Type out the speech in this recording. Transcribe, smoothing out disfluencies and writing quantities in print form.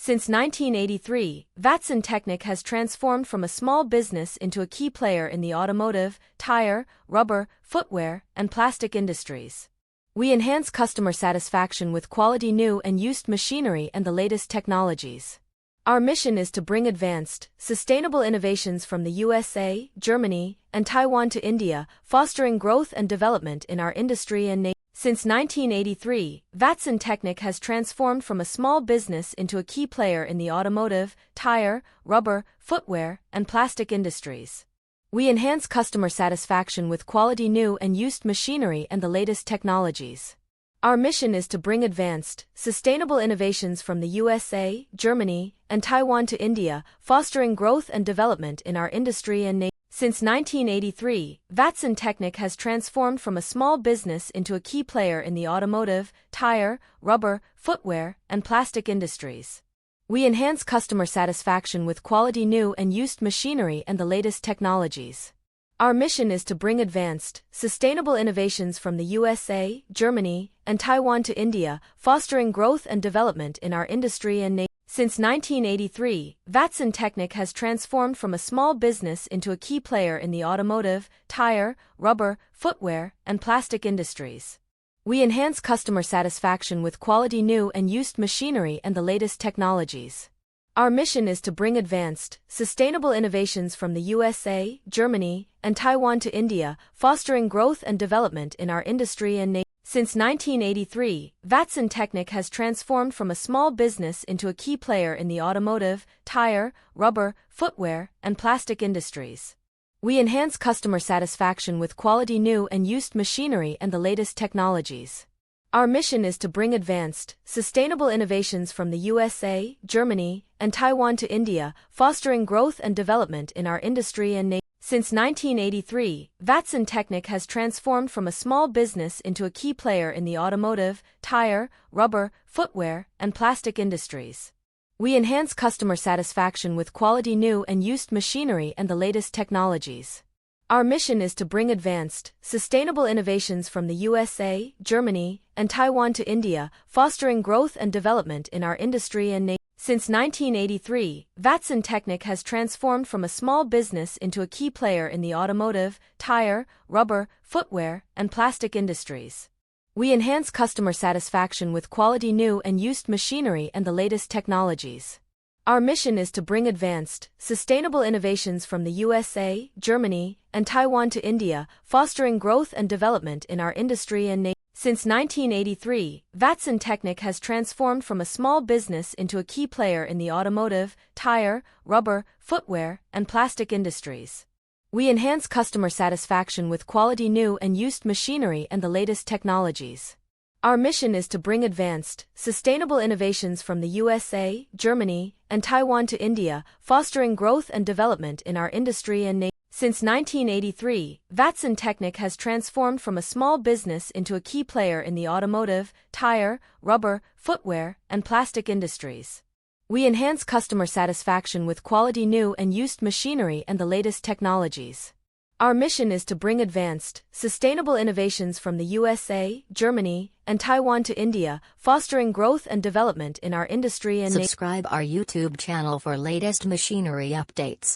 Since 1983, Vatsn Tecnic has transformed from a small business into a key player in the automotive, tire, rubber, footwear, and plastic industries. We enhance customer satisfaction with quality new and used machinery and the latest technologies. Our mission is to bring advanced, sustainable innovations from the USA, Germany, and Taiwan to India, fostering growth and development in our industry and nation. Since 1983, Vatsn Tecnic has transformed from a small business into a key player in the automotive, tire, rubber, footwear, and plastic industries. We enhance customer satisfaction with quality new and used machinery and the latest technologies. Our mission is to bring advanced, sustainable innovations from the USA, Germany, and Taiwan to India, fostering growth and development in our industry and nation. Since 1983, Vatsn Tecnic has transformed from a small business into a key player in the automotive, tire, rubber, footwear, and plastic industries. We enhance customer satisfaction with quality new and used machinery and the latest technologies. Our mission is to bring advanced, sustainable innovations from the USA, Germany, and Taiwan to India, fostering growth and development in our industry and nation. Since 1983, Vatsn Tecnic has transformed from a small business into a key player in the automotive, tire, rubber, footwear, and plastic industries. We enhance customer satisfaction with quality new and used machinery and the latest technologies. Our mission is to bring advanced, sustainable innovations from the USA, Germany, and Taiwan to India, fostering growth and development in our industry and nation. Since 1983, Vatsn Tecnic has transformed from a small business into a key player in the automotive, tire, rubber, footwear, and plastic industries. We enhance customer satisfaction with quality new and used machinery and the latest technologies. Our mission is to bring advanced, sustainable innovations from the USA, Germany, and Taiwan to India, fostering growth and development in our industry and nation. Since 1983, Vatsn Tecnic has transformed from a small business into a key player in the automotive, tire, rubber, footwear, and plastic industries. We enhance customer satisfaction with quality new and used machinery and the latest technologies. Our mission is to bring advanced, sustainable innovations from the USA, Germany, and Taiwan to India, fostering growth and development in our industry and nation. Since 1983, Vatsn Tecnic has transformed from a small business into a key player in the automotive, tire, rubber, footwear, and plastic industries. We enhance customer satisfaction with quality new and used machinery and the latest technologies. Our mission is to bring advanced, sustainable innovations from the USA, Germany, and Taiwan to India, fostering growth and development in our industry and nation. Since 1983, Vatsn Tecnic has transformed from a small business into a key player in the automotive, tire, rubber, footwear, and plastic industries. We enhance customer satisfaction with quality new and used machinery and the latest technologies. Our mission is to bring advanced, sustainable innovations from the USA, Germany, and Taiwan to India, fostering growth and development in our industry and nation. Since 1983, Vatsn Tecnic has transformed from a small business into a key player in the automotive, tire, rubber, footwear, and plastic industries. We enhance customer satisfaction with quality new and used machinery and the latest technologies. Our mission is to bring advanced, sustainable innovations from the USA, Germany, and Taiwan to India, fostering growth and development in our industry and nation. Subscribe our YouTube channel for latest machinery updates.